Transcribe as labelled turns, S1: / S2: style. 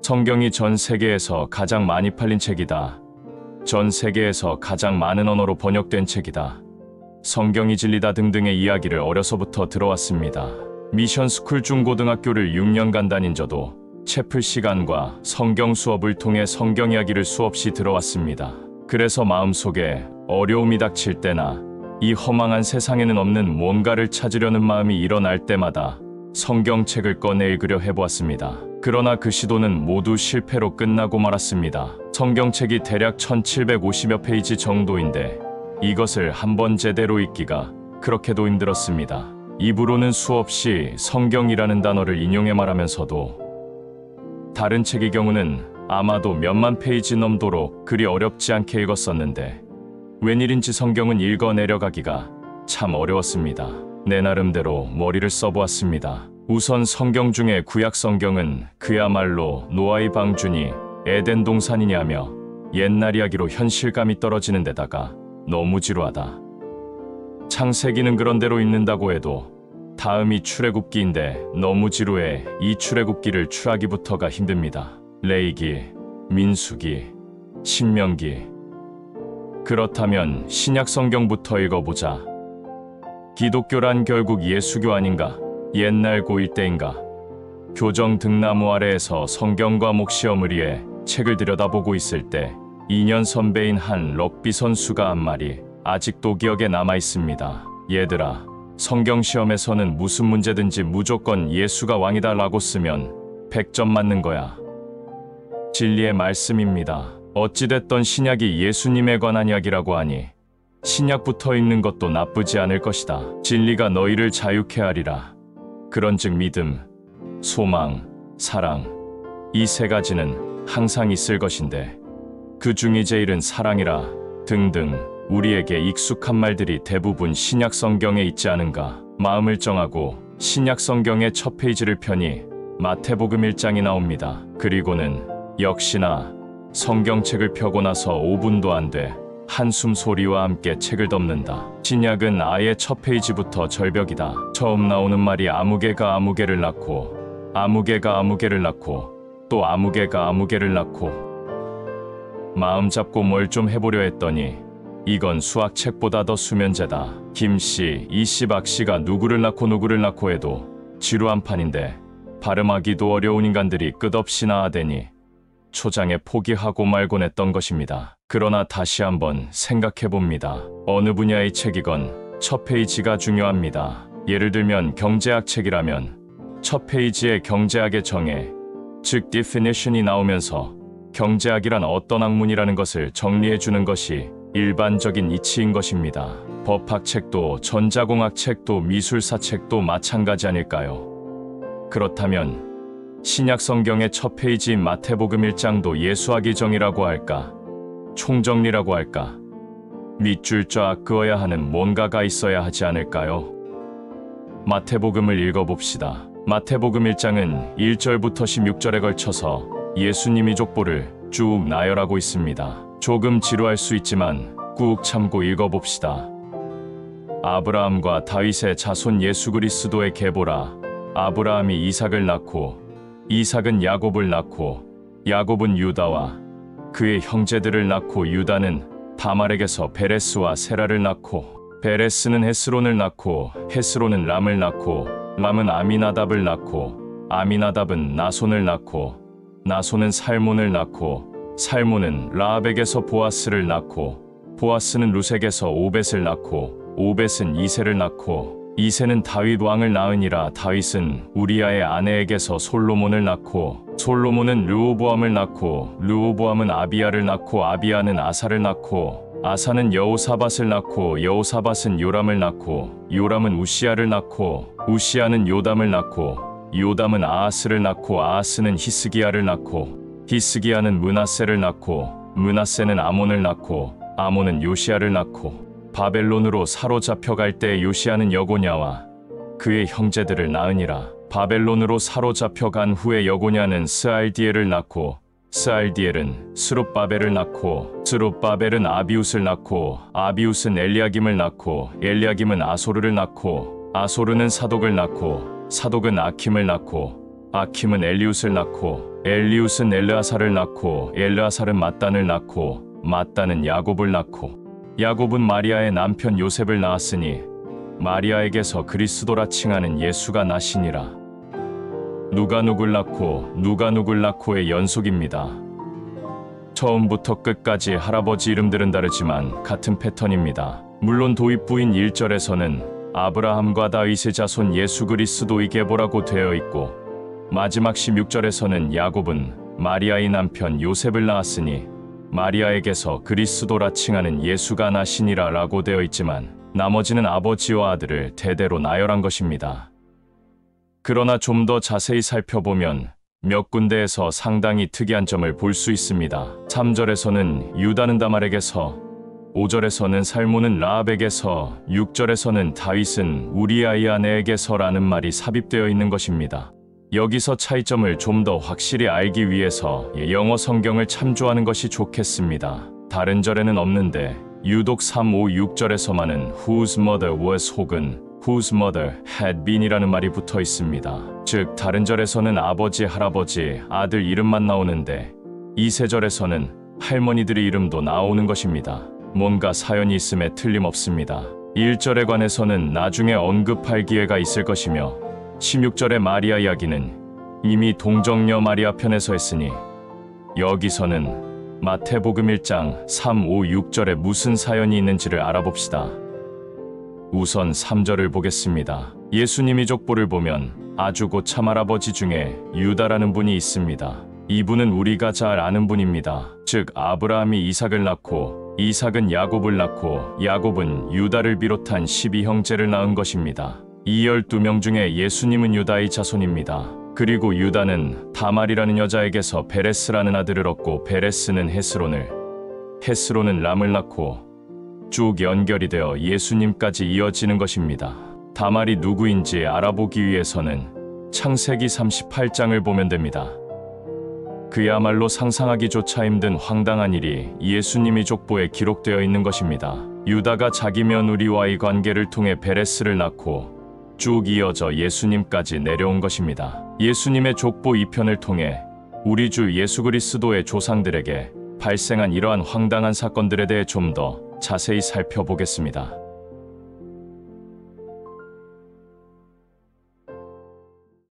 S1: 성경이 전 세계에서 가장 많이 팔린 책이다. 전 세계에서 가장 많은 언어로 번역된 책이다. 성경이 진리다 등등의 이야기를 어려서부터 들어왔습니다. 미션스쿨 중고등학교를 6년간 다닌 저도 채플 시간과 성경 수업을 통해 성경 이야기를 수없이 들어왔습니다. 그래서 마음속에 어려움이 닥칠 때나 이 허망한 세상에는 없는 뭔가를 찾으려는 마음이 일어날 때마다 성경책을 꺼내 읽으려 해보았습니다. 그러나 그 시도는 모두 실패로 끝나고 말았습니다. 성경책이 대략 1750여 페이지 정도인데 이것을 한번 제대로 읽기가 그렇게도 힘들었습니다. 입으로는 수없이 성경이라는 단어를 인용해 말하면서도 다른 책의 경우는 아마도 몇만 페이지 넘도록 그리 어렵지 않게 읽었었는데 웬일인지 성경은 읽어 내려가기가 참 어려웠습니다. 내 나름대로 머리를 써보았습니다. 우선 성경 중에 구약 성경은 그야말로 노아의 방주니 에덴 동산이냐며 옛날 이야기로 현실감이 떨어지는 데다가 너무 지루하다. 창세기는 그런대로 읽는다고 해도 다음이 출애굽기인데 너무 지루해 이 출애굽기를 출하기부터가 힘듭니다. 레위기, 민수기, 신명기. 그렇다면 신약 성경부터 읽어보자. 기독교란 결국 예수교 아닌가? 옛날 고1 때인가? 교정 등나무 아래에서 성경과 목시험을 위해 책을 들여다보고 있을 때 2년 선배인 한 럭비 선수가 한 말이 아직도 기억에 남아있습니다. 얘들아, 성경 시험에서는 무슨 문제든지 무조건 예수가 왕이다 라고 쓰면 100점 맞는 거야. 진리의 말씀입니다. 어찌됐던 신약이 예수님에 관한 이야기라고 하니 신약부터 읽는 것도 나쁘지 않을 것이다. 진리가 너희를 자유케 하리라. 그런즉 믿음, 소망, 사랑 이 세 가지는 항상 있을 것인데 그 중에 제일은 사랑이라 등등 우리에게 익숙한 말들이 대부분 신약 성경에 있지 않은가. 마음을 정하고 신약 성경의 첫 페이지를 펴니 마태복음 1장이 나옵니다. 그리고는 역시나 성경책을 펴고 나서 5분도 안 돼 한숨 소리와 함께 책을 덮는다. 신약은 아예 첫 페이지부터 절벽이다. 처음 나오는 말이 아무개가 아무개를 낳고 아무개가 아무개를 낳고 또 아무개가 아무개를 낳고. 마음 잡고 뭘 좀 해보려 했더니 이건 수학책보다 더 수면제다. 김씨, 이씨, 박씨가 누구를 낳고 해도 지루한 판인데 발음하기도 어려운 인간들이 끝없이 나아대니 초장에 포기하고 말곤 했던 것입니다. 그러나 다시 한번 생각해봅니다. 어느 분야의 책이건 첫 페이지가 중요합니다. 예를 들면 경제학 책이라면 첫 페이지에 경제학의 정의, 즉 definition이 나오면서 경제학이란 어떤 학문이라는 것을 정리해주는 것이 일반적인 이치인 것입니다. 법학 책도 전자공학 책도 미술사 책도 마찬가지 아닐까요? 그렇다면 신약 성경의 첫 페이지인 마태복음 1장도 예수학의 정의라고 할까? 총정리라고 할까? 밑줄 쫙 그어야 하는 뭔가가 있어야 하지 않을까요? 마태복음을 읽어봅시다. 마태복음 1장은 1절부터 16절에 걸쳐서 예수님이 족보를 쭉 나열하고 있습니다. 조금 지루할 수 있지만 꾹 참고 읽어봅시다. 아브라함과 다윗의 자손 예수 그리스도의 계보라. 아브라함이 이삭을 낳고 이삭은 야곱을 낳고 야곱은 유다와 그의 형제들을 낳고 유다는 다말에게서 베레스와 세라를 낳고 베레스는 헤스론을 낳고 헤스론은 람을 낳고 람은 아미나답을 낳고 아미나답은 나손을 낳고 나손은 살몬을 낳고 살몬은 라합에게서 보아스를 낳고 보아스는 루색에서 오벳을 낳고 오벳은 이새를 낳고 이새는 다윗 왕을 낳으니라. 다윗은 우리아의 아내에게서 솔로몬을 낳고 솔로몬은 르호보암을 낳고 르호보암은 아비야를 낳고 아비야는 아사를 낳고 아사는 여호사밧을 낳고 여호사밧은 요람을 낳고 요람은 우시야를 낳고 우시야는 요담을 낳고 요담은 아하스를 낳고 아하스는 히스기야를 낳고 히스기야는 므낫세를 낳고 므낫세는 아몬을 낳고 아몬은 요시야를 낳고 바벨론으로 사로잡혀갈 때 요시야는 여고냐와 그의 형제들을 낳으니라. 바벨론으로 사로잡혀간 후에 여고냐는 스알디엘을 낳고 스알디엘은 스룹바벨을 낳고 스룹바벨은 아비웃을 낳고 아비웃은 엘리야김을 낳고 엘리야김은 아소르를 낳고 아소르는 사독을 낳고 사독은 아킴을 낳고 아킴은 엘리웃을 낳고 엘리웃은 엘르아살을 낳고 엘르아살은 맏단을 낳고 맏단은 야곱을 낳고 야곱은 마리아의 남편 요셉을 낳았으니 마리아에게서 그리스도라 칭하는 예수가 나시니라. 누가 누굴 낳고 누가 누굴 낳고의 연속입니다. 처음부터 끝까지 할아버지 이름들은 다르지만 같은 패턴입니다. 물론 도입부인 1절에서는 아브라함과 다윗의 자손 예수 그리스도의 계보라고 되어 있고 마지막 16절에서는 야곱은 마리아의 남편 요셉을 낳았으니 마리아에게서 그리스도라 칭하는 예수가 나시니라 라고 되어 있지만 나머지는 아버지와 아들을 대대로 나열한 것입니다. 그러나 좀 더 자세히 살펴보면 몇 군데에서 상당히 특이한 점을 볼 수 있습니다. 3절에서는 유다는 다말에게서, 5절에서는 살모는 라합에게서, 6절에서는 다윗은 우리아의 아내에게서라는 말이 삽입되어 있는 것입니다. 여기서 차이점을 좀 더 확실히 알기 위해서 영어 성경을 참조하는 것이 좋겠습니다. 다른 절에는 없는데 유독 3, 5, 6절에서만은 whose mother was 혹은 whose mother had been이라는 말이 붙어 있습니다. 즉 다른 절에서는 아버지, 할아버지, 아들 이름만 나오는데 이 세 절에서는 할머니들의 이름도 나오는 것입니다. 뭔가 사연이 있음에 틀림없습니다. 1절에 관해서는 나중에 언급할 기회가 있을 것이며 16절의 마리아 이야기는 이미 동정녀 마리아 편에서 했으니 여기서는 마태복음 1장 3, 5, 6절에 무슨 사연이 있는지를 알아봅시다. 우선 3절을 보겠습니다. 예수님이 족보를 보면 아주 고참 할아버지 중에 유다라는 분이 있습니다. 이분은 우리가 잘 아는 분입니다. 즉 아브라함이 이삭을 낳고 이삭은 야곱을 낳고 야곱은 유다를 비롯한 12형제를 낳은 것입니다. 이 12명 중에 예수님은 유다의 자손입니다. 그리고 유다는 다말이라는 여자에게서 베레스라는 아들을 얻고 베레스는 헤스론은 람을 낳고 쭉 연결이 되어 예수님까지 이어지는 것입니다. 다말이 누구인지 알아보기 위해서는 창세기 38장을 보면 됩니다. 그야말로 상상하기조차 힘든 황당한 일이 예수님의 족보에 기록되어 있는 것입니다. 유다가 자기 며느리와의 관계를 통해 베레스를 낳고 쭉 이어져 예수님까지 내려온 것입니다. 예수님의 족보 2편을 통해 우리 주 예수 그리스도의 조상들에게 발생한 이러한 황당한 사건들에 대해 좀 더 자세히 살펴보겠습니다.